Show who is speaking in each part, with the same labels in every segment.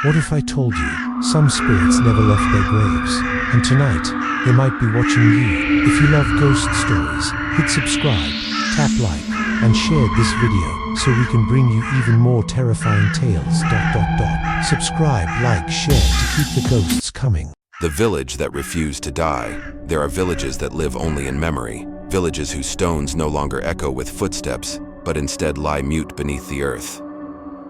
Speaker 1: What if I told you some spirits never left their graves, and tonight they might be watching you? If you love ghost stories, hit subscribe, tap like, and share this video so we can bring you even more terrifying tales. Subscribe, like, share to keep the ghosts coming.
Speaker 2: The village that refused to die. There are villages that live only in memory, villages whose stones no longer echo with footsteps, but instead lie mute beneath the earth.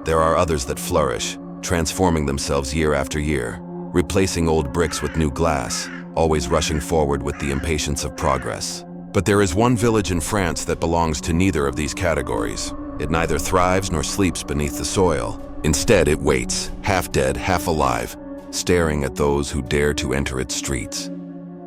Speaker 2: There are others that flourish, transforming themselves year after year, replacing old bricks with new glass, always rushing forward with the impatience of progress. But there is one village in France that belongs to neither of these categories. It neither thrives nor sleeps beneath the soil. Instead, it waits, half dead, half alive, staring at those who dare to enter its streets.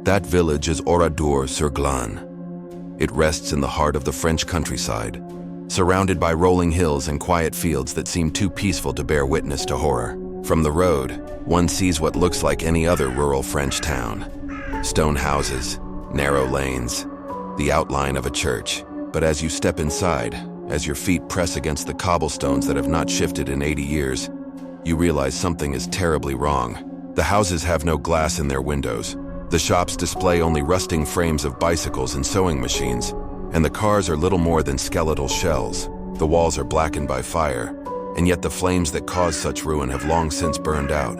Speaker 2: That village is Oradour-sur-Glane. It rests in the heart of the French countryside, surrounded by rolling hills and quiet fields that seem too peaceful to bear witness to horror. From the road, one sees what looks like any other rural French town. Stone houses, narrow lanes, the outline of a church. But as you step inside, as your feet press against the cobblestones that have not shifted in 80 years, you realize something is terribly wrong. The houses have no glass in their windows. The shops display only rusting frames of bicycles and sewing machines, and the cars are little more than skeletal shells. The walls are blackened by fire, and yet the flames that caused such ruin have long since burned out.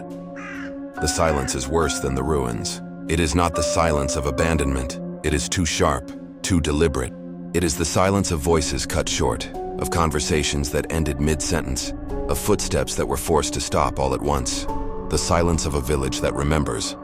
Speaker 2: The silence is worse than the ruins. It is not the silence of abandonment. It is too sharp, too deliberate. It is the silence of voices cut short, of conversations that ended mid-sentence, of footsteps that were forced to stop all at once. The silence of a village that remembers.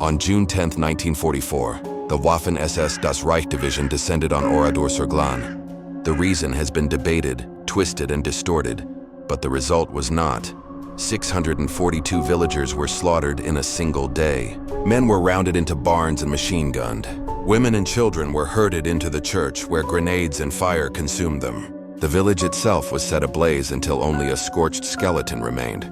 Speaker 2: On June 10, 1944, the Waffen-SS Das Reich Division descended on Oradour-sur-Glane. The reason has been debated, twisted, and distorted, but the result was not. 642 villagers were slaughtered in a single day. Men were rounded into barns and machine-gunned. Women and children were herded into the church where grenades and fire consumed them. The village itself was set ablaze until only a scorched skeleton remained.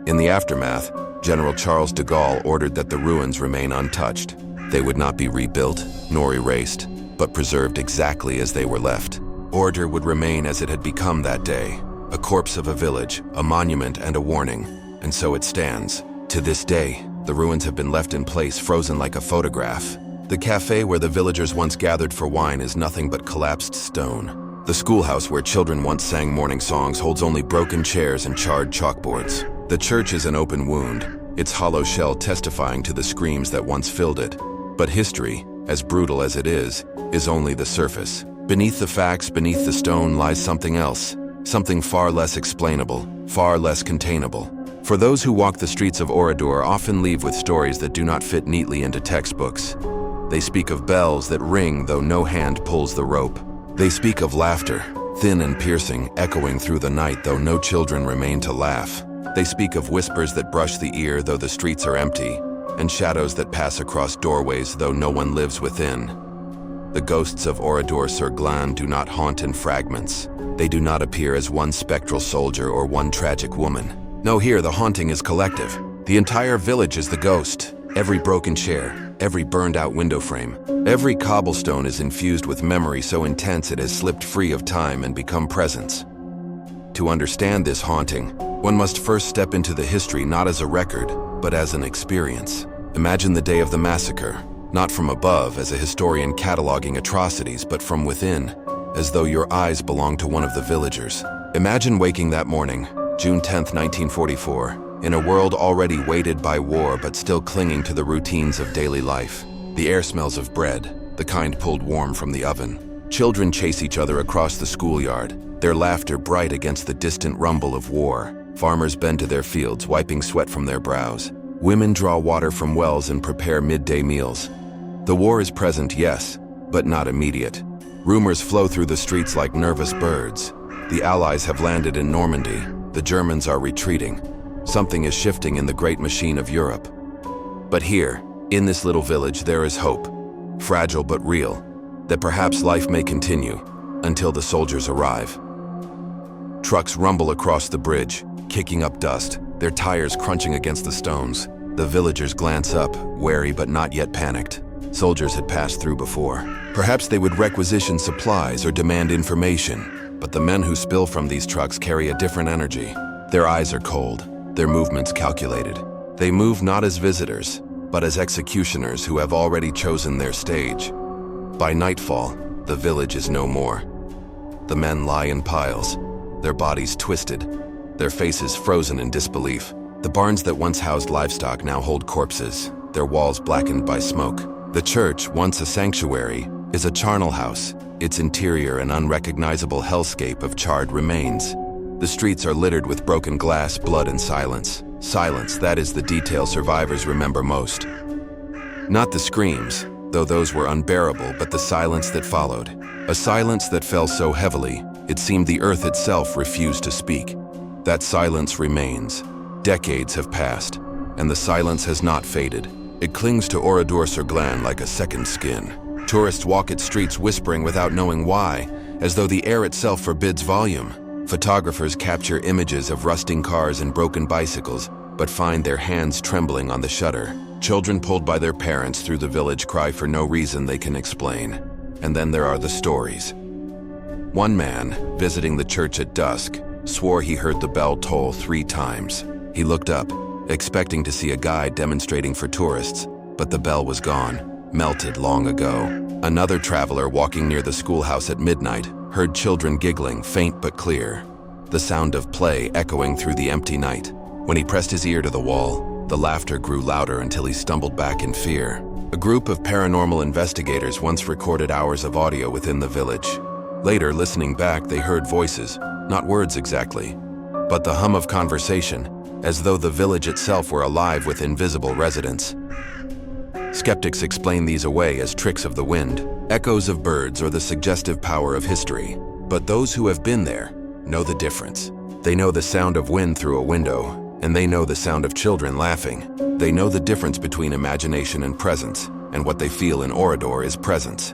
Speaker 2: In the aftermath, General Charles de Gaulle ordered that the ruins remain untouched. They would not be rebuilt, nor erased, but preserved exactly as they were left. Order would remain as it had become that day, a corpse of a village, a monument and a warning, and so it stands. To this day, the ruins have been left in place, frozen like a photograph. The cafe where the villagers once gathered for wine is nothing but collapsed stone. The schoolhouse where children once sang morning songs holds only broken chairs and charred chalkboards. The church is an open wound, its hollow shell testifying to the screams that once filled it. But history, as brutal as it is only the surface. Beneath the facts, beneath the stone, lies something else, something far less explainable, far less containable. For those who walk the streets of Oradour often leave with stories that do not fit neatly into textbooks. They speak of bells that ring though no hand pulls the rope. They speak of laughter, thin and piercing, echoing through the night though no children remain to laugh. They speak of whispers that brush the ear though the streets are empty, and shadows that pass across doorways though no one lives within. The ghosts of Oradour-sur-Glane do not haunt in fragments. They do not appear as one spectral soldier or one tragic woman. No, here the haunting is collective. The entire village is the ghost. Every broken chair, every burned-out window frame, every cobblestone is infused with memory so intense it has slipped free of time and become presence. To understand this haunting, one must first step into the history not as a record, but as an experience. Imagine the day of the massacre, not from above as a historian cataloging atrocities, but from within, as though your eyes belonged to one of the villagers. Imagine waking that morning, June 10, 1944, in a world already weighted by war but still clinging to the routines of daily life. The air smells of bread, the kind pulled warm from the oven. Children chase each other across the schoolyard, their laughter bright against the distant rumble of war. Farmers bend to their fields, wiping sweat from their brows. Women draw water from wells and prepare midday meals. The war is present, yes, but not immediate. Rumors flow through the streets like nervous birds. The Allies have landed in Normandy. The Germans are retreating. Something is shifting in the great machine of Europe. But here, in this little village, there is hope, fragile but real, that perhaps life may continue until the soldiers arrive. Trucks rumble across the bridge, kicking up dust, their tires crunching against the stones. The villagers glance up, wary but not yet panicked. Soldiers had passed through before. Perhaps they would requisition supplies or demand information, but the men who spill from these trucks carry a different energy. Their eyes are cold, their movements calculated. They move not as visitors, but as executioners who have already chosen their stage. By nightfall, the village is no more. The men lie in piles, their bodies twisted, their faces frozen in disbelief. The barns that once housed livestock now hold corpses, their walls blackened by smoke. The church, once a sanctuary, is a charnel house, its interior an unrecognizable hellscape of charred remains. The streets are littered with broken glass, blood, and silence. Silence, that is the detail survivors remember most. Not the screams, though those were unbearable, but the silence that followed. A silence that fell so heavily, it seemed the earth itself refused to speak. That silence remains. Decades have passed, and the silence has not faded. It clings to Oradour-sur-Glane like a second skin. Tourists walk its streets whispering without knowing why, as though the air itself forbids volume. Photographers capture images of rusting cars and broken bicycles, but find their hands trembling on the shutter. Children pulled by their parents through the village cry for no reason they can explain. And then there are the stories. One man, visiting the church at dusk, swore he heard the bell toll 3 times. He looked up, expecting to see a guide demonstrating for tourists, but the bell was gone, melted long ago. Another traveler walking near the schoolhouse at midnight heard children giggling, faint but clear, the sound of play echoing through the empty night. When he pressed his ear to the wall, the laughter grew louder until he stumbled back in fear. A group of paranormal investigators once recorded hours of audio within the village. Later, listening back, they heard voices, not words exactly, but the hum of conversation, as though the village itself were alive with invisible residents. Skeptics explain these away as tricks of the wind, echoes of birds, or the suggestive power of history. But those who have been there know the difference. They know the sound of wind through a window, and they know the sound of children laughing. They know the difference between imagination and presence, and what they feel in Oradour is presence.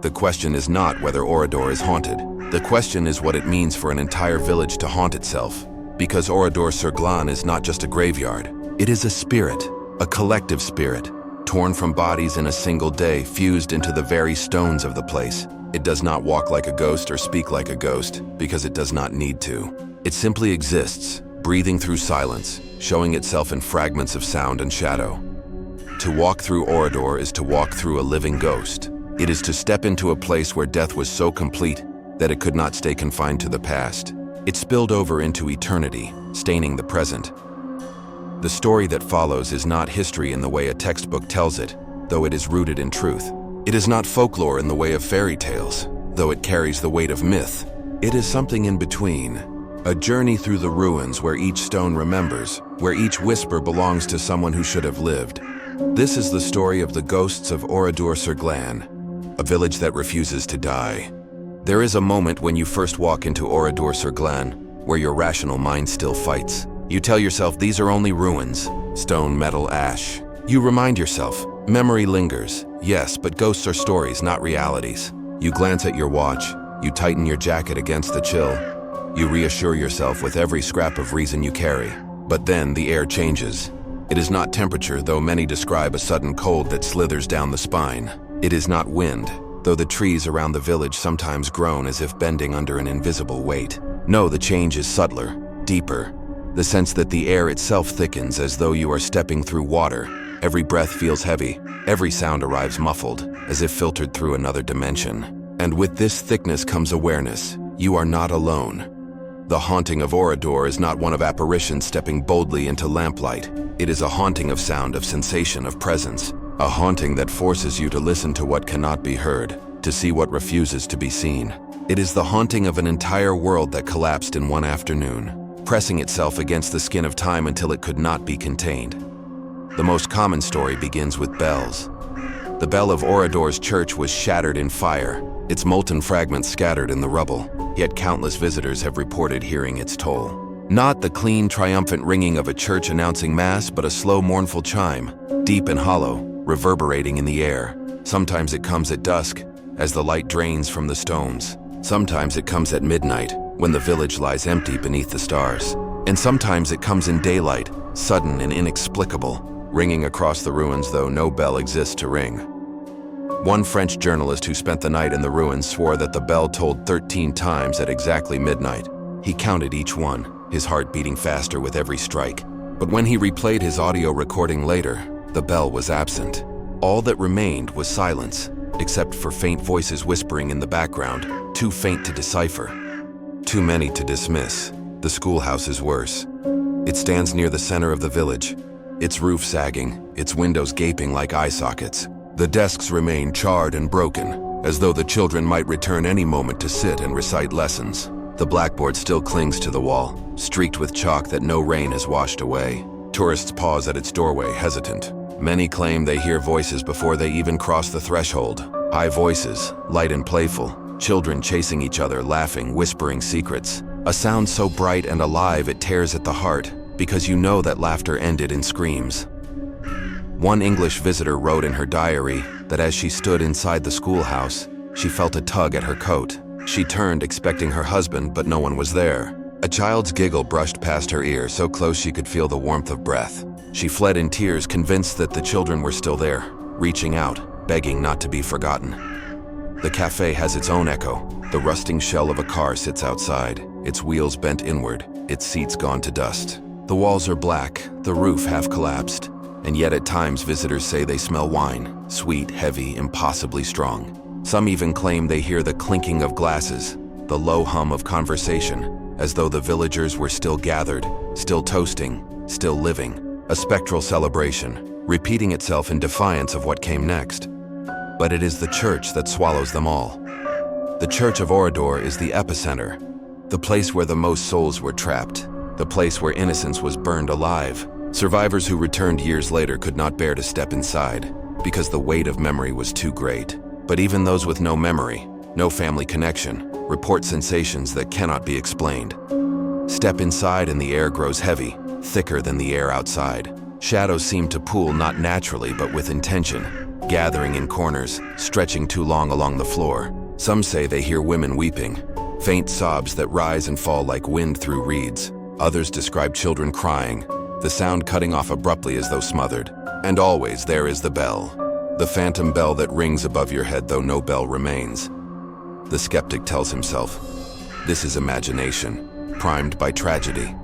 Speaker 2: The question is not whether Oradour is haunted. The question is what it means for an entire village to haunt itself. Because Oradour-sur-Glane is not just a graveyard. It is a spirit, a collective spirit, torn from bodies in a single day, fused into the very stones of the place. It does not walk like a ghost or speak like a ghost, because it does not need to. It simply exists, breathing through silence, showing itself in fragments of sound and shadow. To walk through Oradour is to walk through a living ghost. It is to step into a place where death was so complete that it could not stay confined to the past. It spilled over into eternity, staining the present. The story that follows is not history in the way a textbook tells it, though it is rooted in truth. It is not folklore in the way of fairy tales, though it carries the weight of myth. It is something in between, a journey through the ruins where each stone remembers, where each whisper belongs to someone who should have lived. This is the story of the ghosts of Oradour-sur-Glane, a village that refuses to die. There is a moment when you first walk into Oradour-sur-Glane where your rational mind still fights. You tell yourself these are only ruins, stone, metal, ash. You remind yourself, memory lingers, yes, but ghosts are stories, not realities. You glance at your watch, you tighten your jacket against the chill. You reassure yourself with every scrap of reason you carry. But then the air changes. It is not temperature, though many describe a sudden cold that slithers down the spine. It is not wind, though the trees around the village sometimes groan as if bending under an invisible weight. No, the change is subtler, deeper. The sense that the air itself thickens as though you are stepping through water. Every breath feels heavy, every sound arrives muffled, as if filtered through another dimension. And with this thickness comes awareness. You are not alone. The haunting of Oradour is not one of apparitions stepping boldly into lamplight. It is a haunting of sound, of sensation, of presence. A haunting that forces you to listen to what cannot be heard, to see what refuses to be seen. It is the haunting of an entire world that collapsed in one afternoon, pressing itself against the skin of time until it could not be contained. The most common story begins with bells. The bell of Oradour's church was shattered in fire, its molten fragments scattered in the rubble, yet countless visitors have reported hearing its toll. Not the clean, triumphant ringing of a church announcing mass, but a slow, mournful chime, deep and hollow, reverberating in the air. Sometimes it comes at dusk, as the light drains from the stones. Sometimes it comes at midnight, when the village lies empty beneath the stars. And sometimes it comes in daylight, sudden and inexplicable, ringing across the ruins though no bell exists to ring. One French journalist who spent the night in the ruins swore that the bell tolled 13 times at exactly midnight. He counted each one. his heart beating faster with every strike. But when he replayed his audio recording later, the bell was absent. All that remained was silence, except for faint voices whispering in the background, too faint to decipher, too many to dismiss. The schoolhouse is worse. It stands near the center of the village, its roof sagging, its windows gaping like eye sockets. The desks remain charred and broken, as though the children might return any moment to sit and recite lessons. The blackboard still clings to the wall, streaked with chalk that no rain has washed away. Tourists pause at its doorway, hesitant. Many claim they hear voices before they even cross the threshold. High voices, light and playful, children chasing each other, laughing, whispering secrets. A sound so bright and alive it tears at the heart, because you know that laughter ended in screams. One English visitor wrote in her diary that as she stood inside the schoolhouse, she felt a tug at her coat. She turned, expecting her husband, but no one was there. A child's giggle brushed past her ear, so close she could feel the warmth of breath. She fled in tears, convinced that the children were still there, reaching out, begging not to be forgotten. The cafe has its own echo. The rusting shell of a car sits outside, its wheels bent inward, its seats gone to dust. The walls are black, the roof half collapsed, and yet at times visitors say they smell wine, sweet, heavy, impossibly strong. Some even claim they hear the clinking of glasses, the low hum of conversation, as though the villagers were still gathered, still toasting, still living. A spectral celebration, repeating itself in defiance of what came next. But it is the church that swallows them all. The Church of Oradour is the epicenter, the place where the most souls were trapped, the place where innocence was burned alive. Survivors who returned years later could not bear to step inside, because the weight of memory was too great. But even those with no memory, no family connection, report sensations that cannot be explained. Step inside and the air grows heavy, thicker than the air outside. Shadows seem to pool not naturally but with intention, gathering in corners, stretching too long along the floor. Some say they hear women weeping, faint sobs that rise and fall like wind through reeds. Others describe children crying, the sound cutting off abruptly as though smothered. And always there is the bell. The phantom bell that rings above your head though no bell remains. The skeptic tells himself, this is imagination, primed by tragedy.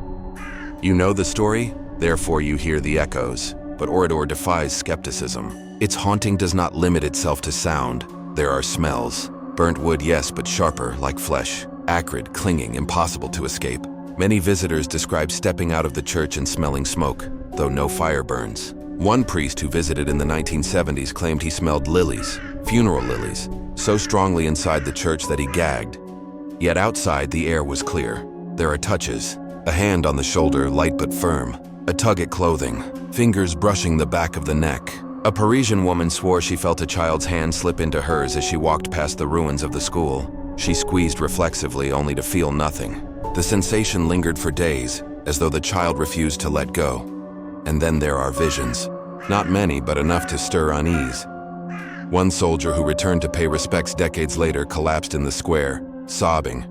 Speaker 2: You know the story, therefore you hear the echoes, but Oradour defies skepticism. Its haunting does not limit itself to sound. There are smells. Burnt wood, yes, but sharper, like flesh. Acrid, clinging, impossible to escape. Many visitors describe stepping out of the church and smelling smoke, though no fire burns. One priest who visited in the 1970s claimed he smelled lilies, funeral lilies, so strongly inside the church that he gagged. Yet outside, the air was clear. There are touches, a hand on the shoulder, light but firm, a tug at clothing, fingers brushing the back of the neck. A Parisian woman swore she felt a child's hand slip into hers as she walked past the ruins of the school. She squeezed reflexively, only to feel nothing. The sensation lingered for days, as though the child refused to let go. And then there are visions. Not many, but enough to stir unease. One soldier who returned to pay respects decades later collapsed in the square, sobbing.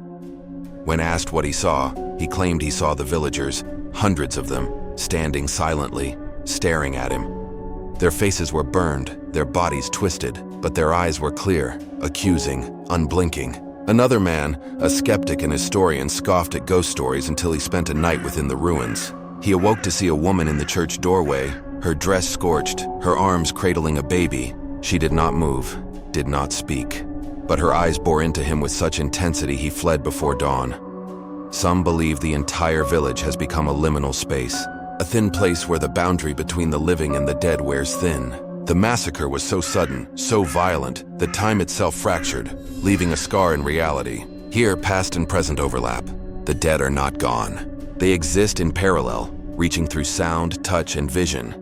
Speaker 2: When asked what he saw, he claimed he saw the villagers, hundreds of them, standing silently, staring at him. Their faces were burned, their bodies twisted, but their eyes were clear, accusing, unblinking. Another man, a skeptic and historian, scoffed at ghost stories until he spent a night within the ruins. He awoke to see a woman in the church doorway, her dress scorched, her arms cradling a baby. She did not move, did not speak. But her eyes bore into him with such intensity he fled before dawn. Some believe the entire village has become a liminal space, a thin place where the boundary between the living and the dead wears thin. The massacre was so sudden, so violent, that time itself fractured, leaving a scar in reality. Here, past and present overlap. The dead are not gone. They exist in parallel, reaching through sound, touch, and vision.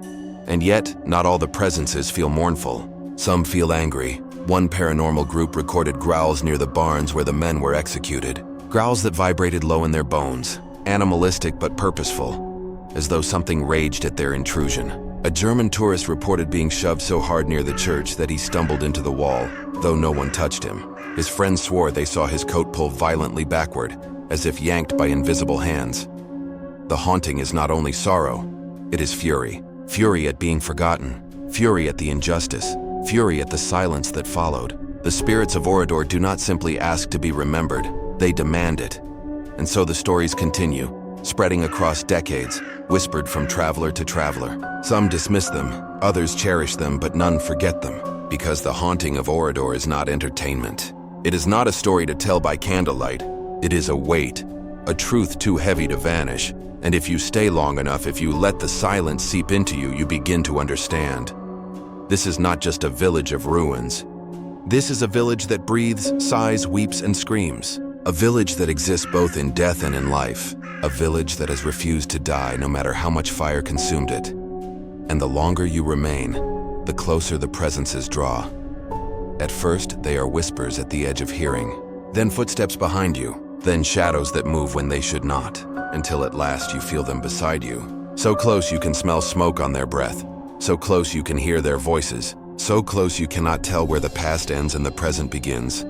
Speaker 2: And yet, not all the presences feel mournful. Some feel angry. One paranormal group recorded growls near the barns where the men were executed. Growls that vibrated low in their bones, animalistic but purposeful, as though something raged at their intrusion. A German tourist reported being shoved so hard near the church that he stumbled into the wall, though no one touched him. His friends swore they saw his coat pull violently backward, as if yanked by invisible hands. The haunting is not only sorrow, it is fury. Fury at being forgotten, fury at the injustice, fury at the silence that followed. The spirits of Oradour do not simply ask to be remembered, they demand it. And so the stories continue, spreading across decades, whispered from traveler to traveler. Some dismiss them, others cherish them, but none forget them, because the haunting of Oradour is not entertainment. It is not a story to tell by candlelight. It is a weight, a truth too heavy to vanish, and if you stay long enough, if you let the silence seep into you, you begin to understand. This is not just a village of ruins. This is a village that breathes, sighs, weeps, and screams. A village that exists both in death and in life. A village that has refused to die no matter how much fire consumed it. And the longer you remain, the closer the presences draw. At first, they are whispers at the edge of hearing, then footsteps behind you, then shadows that move when they should not, until at last you feel them beside you. So close you can smell smoke on their breath, so close you can hear their voices, so close you cannot tell where the past ends and the present begins.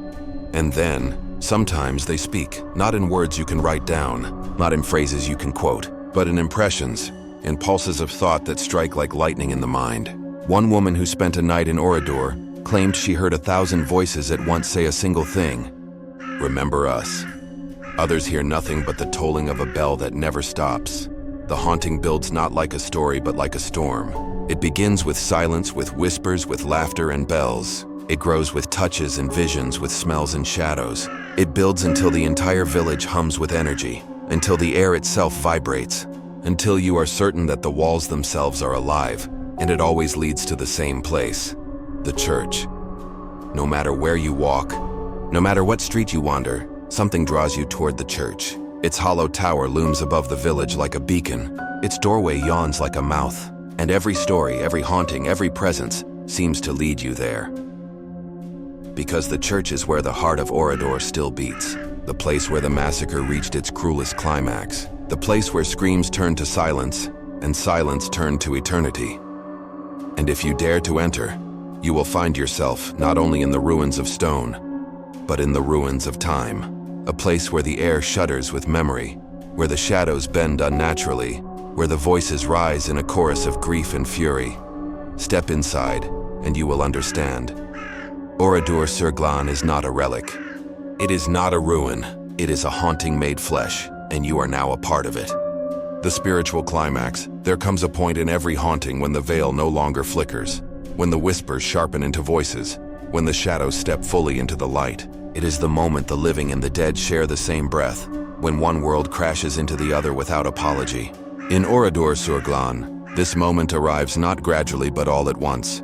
Speaker 2: And then, sometimes they speak, not in words you can write down, not in phrases you can quote, but in impressions, in pulses of thought that strike like lightning in the mind. One woman who spent a night in Oradour claimed she heard 1,000 voices at once say a single thing: "Remember us." Others hear nothing but the tolling of a bell that never stops. The haunting builds not like a story but like a storm. It begins with silence, with whispers, with laughter and bells. It grows with touches and visions, with smells and shadows. It builds until the entire village hums with energy, until the air itself vibrates, until you are certain that the walls themselves are alive, and it always leads to the same place, the church. No matter where you walk, no matter what street you wander, something draws you toward the church. Its hollow tower looms above the village like a beacon. Its doorway yawns like a mouth, and every story, every haunting, every presence seems to lead you there. Because the church is where the heart of Oradour still beats, the place where the massacre reached its cruelest climax, the place where screams turned to silence, and silence turned to eternity. And if you dare to enter, you will find yourself not only in the ruins of stone, but in the ruins of time. A place where the air shudders with memory, where the shadows bend unnaturally, where the voices rise in a chorus of grief and fury. Step inside, and you will understand. Oradour-sur-Glane is not a relic. It is not a ruin. It is a haunting made flesh, and you are now a part of it. The spiritual climax. There comes a point in every haunting when the veil no longer flickers, when the whispers sharpen into voices, when the shadows step fully into the light. It is the moment the living and the dead share the same breath, when one world crashes into the other without apology. In Oradour-sur-Glane, this moment arrives not gradually but all at once.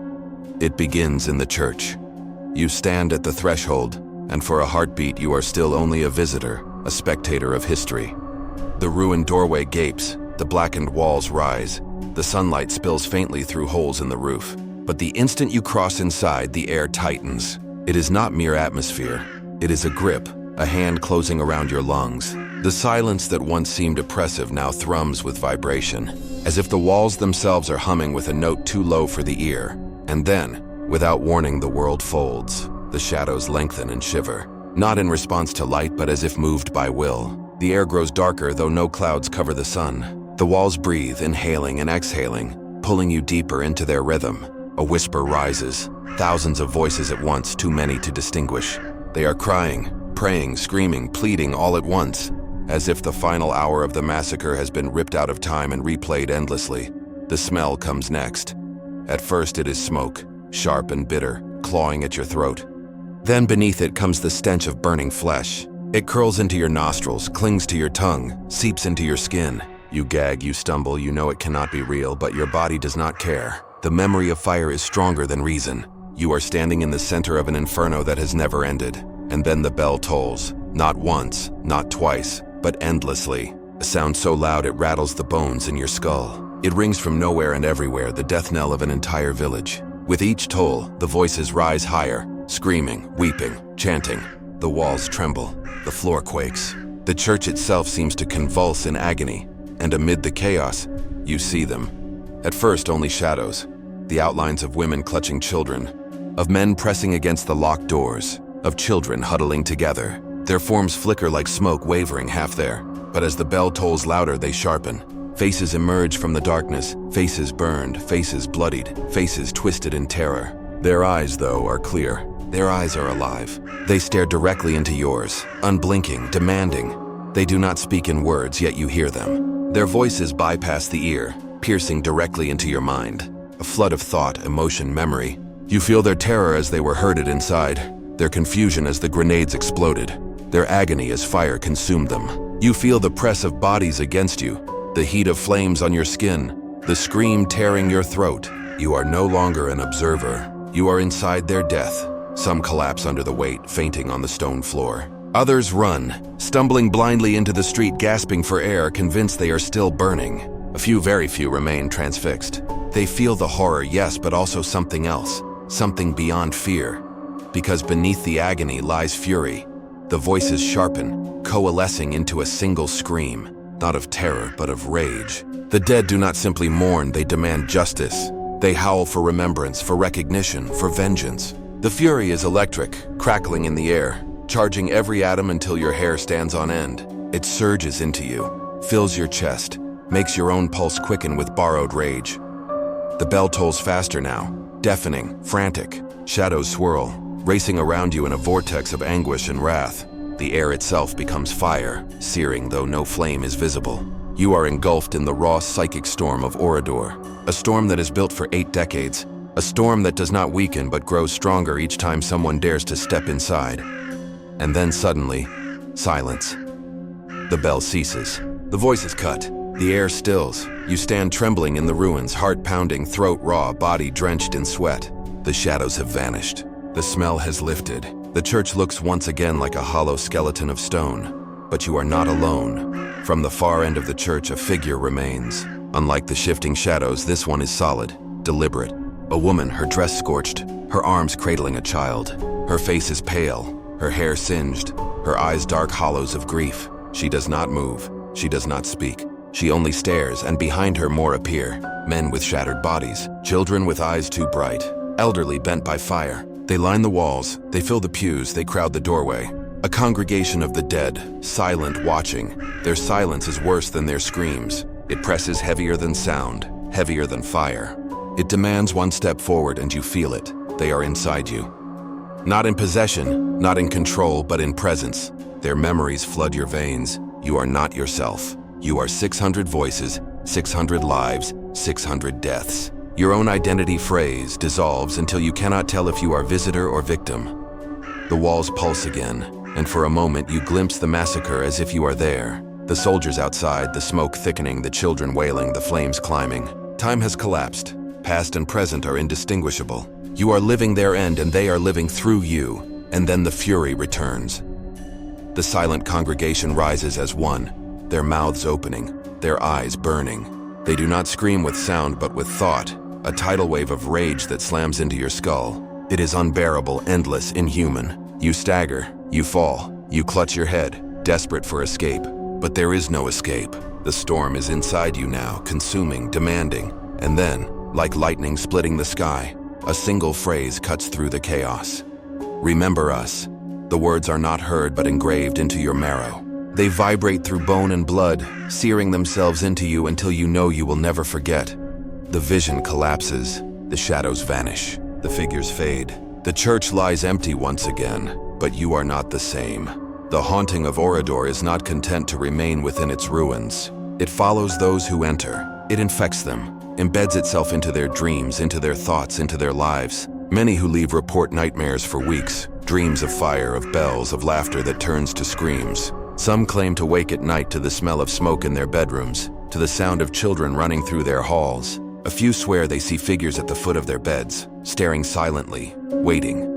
Speaker 2: It begins in the church. You stand at the threshold, and for a heartbeat you are still only a visitor, a spectator of history. The ruined doorway gapes, the blackened walls rise, the sunlight spills faintly through holes in the roof. But the instant you cross inside, the air tightens. It is not mere atmosphere. It is a grip, a hand closing around your lungs. The silence that once seemed oppressive now thrums with vibration, as if the walls themselves are humming with a note too low for the ear. And then, without warning, the world folds. The shadows lengthen and shiver, not in response to light, but as if moved by will. The air grows darker, though no clouds cover the sun. The walls breathe, inhaling and exhaling, pulling you deeper into their rhythm. A whisper rises, thousands of voices at once, too many to distinguish. They are crying, praying, screaming, pleading all at once, as if the final hour of the massacre has been ripped out of time and replayed endlessly. The smell comes next. At first it is smoke, sharp and bitter, clawing at your throat. Then beneath it comes the stench of burning flesh. It curls into your nostrils, clings to your tongue, seeps into your skin. You gag, you stumble, you know it cannot be real, but your body does not care. The memory of fire is stronger than reason. You are standing in the center of an inferno that has never ended. And then the bell tolls. Not once, not twice, but endlessly. A sound so loud it rattles the bones in your skull. It rings from nowhere and everywhere, the death knell of an entire village. With each toll, the voices rise higher, screaming, weeping, chanting. The walls tremble. The floor quakes. The church itself seems to convulse in agony. And amid the chaos, you see them. At first, only shadows, the outlines of women clutching children, of men pressing against the locked doors, of children huddling together. Their forms flicker like smoke wavering half there, but as the bell tolls louder, they sharpen. Faces emerge from the darkness, faces burned, faces bloodied, faces twisted in terror. Their eyes, though, are clear. Their eyes are alive. They stare directly into yours, unblinking, demanding. They do not speak in words, yet you hear them. Their voices bypass the ear, piercing directly into your mind. A flood of thought, emotion, memory. You feel their terror as they were herded inside, their confusion as the grenades exploded, their agony as fire consumed them. You feel the press of bodies against you, the heat of flames on your skin, the scream tearing your throat. You are no longer an observer. You are inside their death. Some collapse under the weight, fainting on the stone floor. Others run, stumbling blindly into the street, gasping for air, convinced they are still burning. A few, very few, remain transfixed. They feel the horror, yes, but also something else, something beyond fear. Because beneath the agony lies fury. The voices sharpen, coalescing into a single scream, not of terror, but of rage. The dead do not simply mourn, they demand justice. They howl for remembrance, for recognition, for vengeance. The fury is electric, crackling in the air, charging every atom until your hair stands on end. It surges into you, fills your chest, makes your own pulse quicken with borrowed rage. The bell tolls faster now, deafening, frantic. Shadows swirl, racing around you in a vortex of anguish and wrath. The air itself becomes fire, searing though no flame is visible. You are engulfed in the raw psychic storm of Oradour, a storm that is built for 8 decades, a storm that does not weaken but grows stronger each time someone dares to step inside. And then suddenly, silence. The bell ceases. The voice is cut. The air stills. You stand trembling in the ruins, heart pounding, throat raw, body drenched in sweat. The shadows have vanished. The smell has lifted. The church looks once again like a hollow skeleton of stone. But you are not alone. From the far end of the church, a figure remains. Unlike the shifting shadows, this one is solid, deliberate. A woman, her dress scorched, her arms cradling a child. Her face is pale, her hair singed, her eyes dark hollows of grief. She does not move. She does not speak. She only stares, and behind her more appear. Men with shattered bodies, children with eyes too bright, elderly bent by fire. They line the walls, they fill the pews, they crowd the doorway. A congregation of the dead, silent, watching. Their silence is worse than their screams. It presses heavier than sound, heavier than fire. It demands one step forward and you feel it. They are inside you. Not in possession, not in control, but in presence. Their memories flood your veins. You are not yourself. You are 600 voices, 600 lives, 600 deaths. Your own identity frays, dissolves until you cannot tell if you are visitor or victim. The walls pulse again. And for a moment you glimpse the massacre as if you are there. The soldiers outside, the smoke thickening, the children wailing, the flames climbing. Time has collapsed. Past and present are indistinguishable. You are living their end and they are living through you. And then the fury returns. The silent congregation rises as one, their mouths opening, their eyes burning. They do not scream with sound but with thought, a tidal wave of rage that slams into your skull. It is unbearable, endless, inhuman. You stagger. You fall, you clutch your head, desperate for escape. But there is no escape. The storm is inside you now, consuming, demanding. And then, like lightning splitting the sky, a single phrase cuts through the chaos. Remember us. The words are not heard but engraved into your marrow. They vibrate through bone and blood, searing themselves into you until you know you will never forget. The vision collapses, the shadows vanish, the figures fade. The church lies empty once again. But you are not the same. The haunting of Oradour is not content to remain within its ruins. It follows those who enter. It infects them, embeds itself into their dreams, into their thoughts, into their lives. Many who leave report nightmares for weeks, dreams of fire, of bells, of laughter that turns to screams. Some claim to wake at night to the smell of smoke in their bedrooms, to the sound of children running through their halls. A few swear they see figures at the foot of their beds, staring silently, waiting.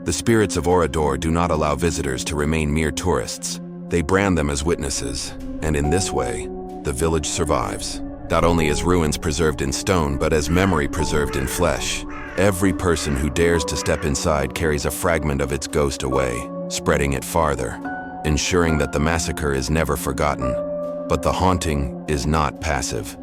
Speaker 2: The spirits of Oradour do not allow visitors to remain mere tourists. They brand them as witnesses, and in this way, the village survives. Not only as ruins preserved in stone, but as memory preserved in flesh. Every person who dares to step inside carries a fragment of its ghost away, spreading it farther, ensuring that the massacre is never forgotten. But the haunting is not passive.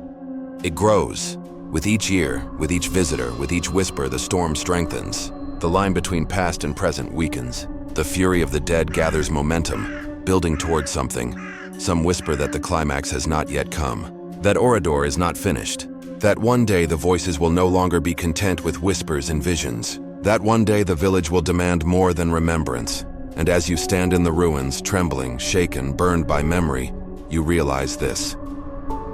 Speaker 2: It grows. With each year, with each visitor, with each whisper, the storm strengthens. The line between past and present weakens. The fury of the dead gathers momentum, building towards something. Some whisper that the climax has not yet come, that Oradour is not finished, that one day the voices will no longer be content with whispers and visions, that one day the village will demand more than remembrance. And as you stand in the ruins, trembling, shaken, burned by memory, you realize this.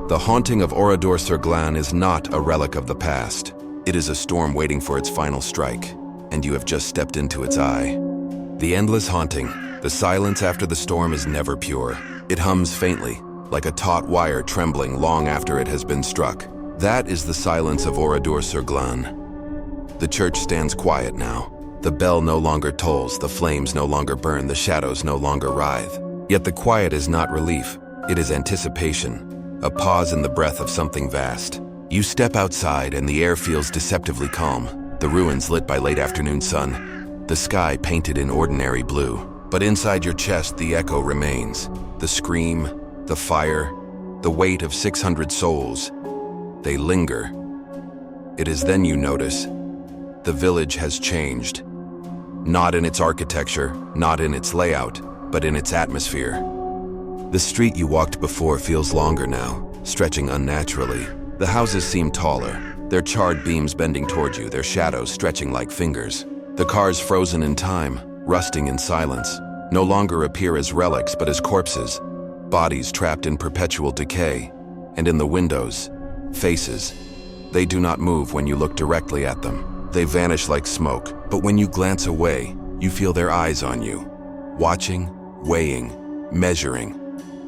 Speaker 2: The haunting of Oradour-sur-Glane is not a relic of the past. It is a storm waiting for its final strike, and you have just stepped into its eye. The endless haunting, the silence after the storm is never pure. It hums faintly, like a taut wire trembling long after it has been struck. That is the silence of Oradour-sur-Glane. The church stands quiet now. The bell no longer tolls, the flames no longer burn, the shadows no longer writhe. Yet the quiet is not relief, it is anticipation, a pause in the breath of something vast. You step outside and the air feels deceptively calm, the ruins lit by late afternoon sun, the sky painted in ordinary blue. But inside your chest the echo remains, the scream, the fire, the weight of 600 souls. They linger. It is then you notice, the village has changed. Not in its architecture, not in its layout, but in its atmosphere. The street you walked before feels longer now, stretching unnaturally. The houses seem taller, their charred beams bending toward you, their shadows stretching like fingers. The cars frozen in time, rusting in silence, no longer appear as relics but as corpses, bodies trapped in perpetual decay. And in the windows, faces. They do not move when you look directly at them. They vanish like smoke, but when you glance away, you feel their eyes on you, watching, weighing, measuring.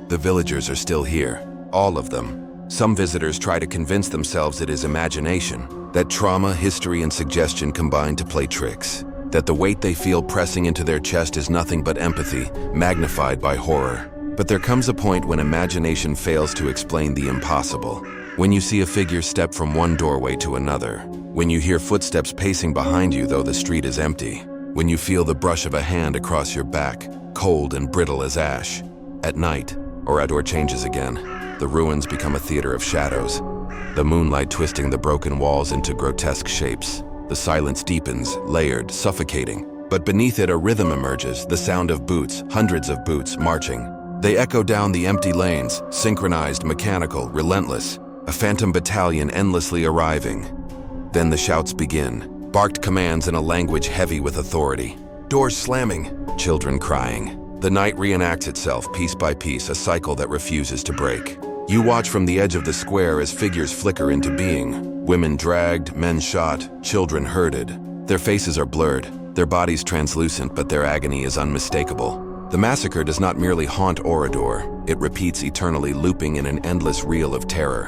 Speaker 2: The villagers are still here, all of them. Some visitors try to convince themselves it is imagination, that trauma, history, and suggestion combine to play tricks, that the weight they feel pressing into their chest is nothing but empathy, magnified by horror. But there comes a point when imagination fails to explain the impossible. When you see a figure step from one doorway to another, when you hear footsteps pacing behind you though the street is empty, when you feel the brush of a hand across your back, cold and brittle as ash. At night, Oradour changes again. The ruins become a theater of shadows, the moonlight twisting the broken walls into grotesque shapes. The silence deepens, layered, suffocating. But beneath it a rhythm emerges, the sound of boots, hundreds of boots, marching. They echo down the empty lanes, synchronized, mechanical, relentless. A phantom battalion endlessly arriving. Then the shouts begin, barked commands in a language heavy with authority. Doors slamming, children crying. The night reenacts itself piece by piece, a cycle that refuses to break. You watch from the edge of the square as figures flicker into being. Women dragged, men shot, children herded. Their faces are blurred, their bodies translucent, but their agony is unmistakable. The massacre does not merely haunt Oradour, it repeats eternally, looping in an endless reel of terror.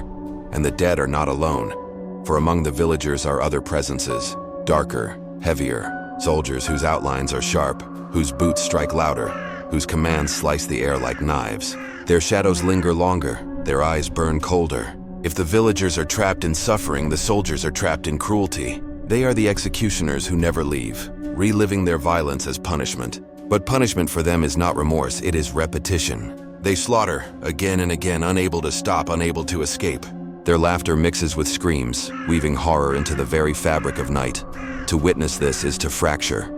Speaker 2: And the dead are not alone, for among the villagers are other presences, darker, heavier, soldiers whose outlines are sharp, whose boots strike louder, whose commands slice the air like knives. Their shadows linger longer, their eyes burn colder. If the villagers are trapped in suffering, the soldiers are trapped in cruelty. They are the executioners who never leave, reliving their violence as punishment. But punishment for them is not remorse, it is repetition. They slaughter, again and again, unable to stop, unable to escape. Their laughter mixes with screams, weaving horror into the very fabric of night. To witness this is to fracture.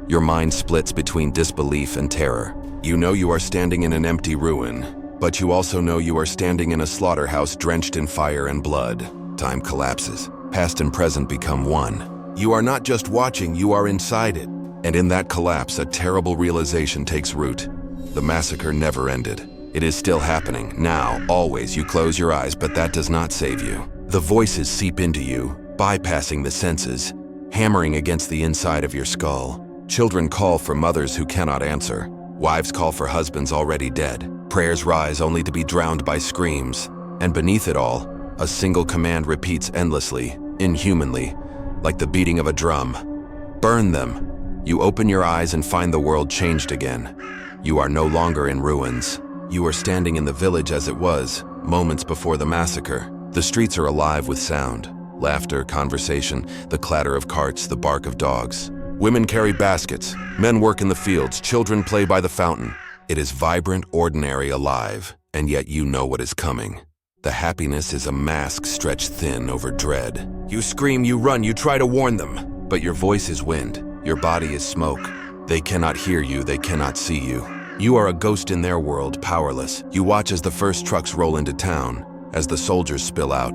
Speaker 2: Your mind splits between disbelief and terror. You know you are standing in an empty ruin, but you also know you are standing in a slaughterhouse drenched in fire and blood. Time collapses. Past and present become one. You are not just watching, you are inside it. And in that collapse, a terrible realization takes root. The massacre never ended. It is still happening, now, always. You close your eyes, but that does not save you. The voices seep into you, bypassing the senses, hammering against the inside of your skull. Children call for mothers who cannot answer. Wives call for husbands already dead. Prayers rise only to be drowned by screams. And beneath it all, a single command repeats endlessly, inhumanly, like the beating of a drum. Burn them. You open your eyes and find the world changed again. You are no longer in ruins. You are standing in the village as it was, moments before the massacre. The streets are alive with sound, laughter, conversation, the clatter of carts, the bark of dogs. Women carry baskets, men work in the fields, children play by the fountain. It is vibrant, ordinary, alive, and yet you know what is coming. The happiness is a mask stretched thin over dread. You scream, you run, you try to warn them, but your voice is wind, your body is smoke. They cannot hear you, they cannot see you. You are a ghost in their world, powerless. You watch as the first trucks roll into town, as the soldiers spill out,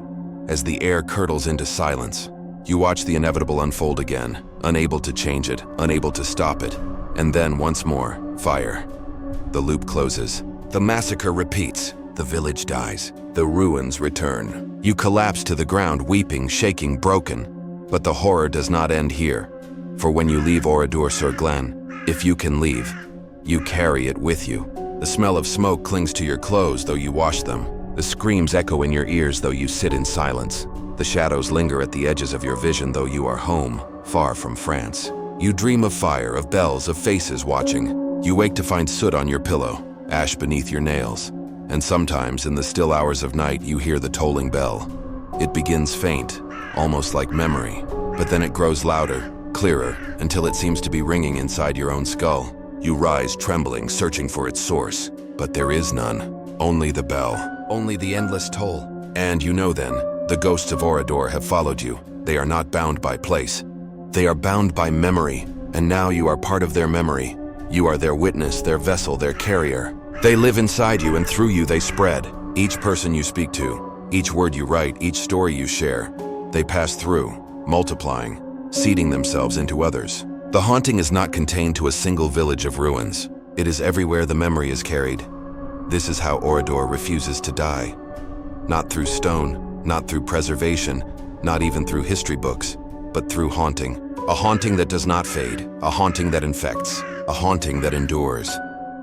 Speaker 2: as the air curdles into silence. You watch the inevitable unfold again, unable to change it, unable to stop it. And then once more, fire. The loop closes. The massacre repeats. The village dies. The ruins return. You collapse to the ground, weeping, shaking, broken. But the horror does not end here. For when you leave Oradour-sur-Glane, if you can leave, you carry it with you. The smell of smoke clings to your clothes though you wash them. The screams echo in your ears though you sit in silence. The shadows linger at the edges of your vision though you are home, far from France. You dream of fire, of bells, of faces watching. You wake to find soot on your pillow, ash beneath your nails. And sometimes, in the still hours of night, you hear the tolling bell. It begins faint, almost like memory, but then it grows louder, clearer, until it seems to be ringing inside your own skull. You rise trembling, searching for its source, but there is none. Only the bell, only the endless toll. And you know then, the ghosts of Oradour have followed you. They are not bound by place. They are bound by memory, and now you are part of their memory. You are their witness, their vessel, their carrier. They live inside you, and through you they spread. Each person you speak to, each word you write, each story you share, they pass through, multiplying, seeding themselves into others. The haunting is not contained to a single village of ruins. It is everywhere the memory is carried. This is how Oradour refuses to die. Not through stone, not through preservation, not even through history books, but through haunting. A haunting that does not fade, a haunting that infects, a haunting that endures.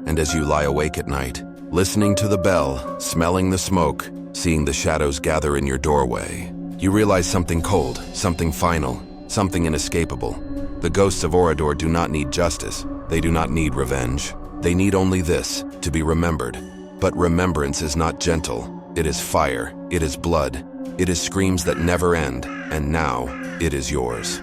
Speaker 2: And as you lie awake at night, listening to the bell, smelling the smoke, seeing the shadows gather in your doorway, you realize something cold, something final, something inescapable. The ghosts of Oradour do not need justice. They do not need revenge. They need only this, to be remembered. But remembrance is not gentle. It is fire. It is blood. It is screams that never end. And now, it is yours.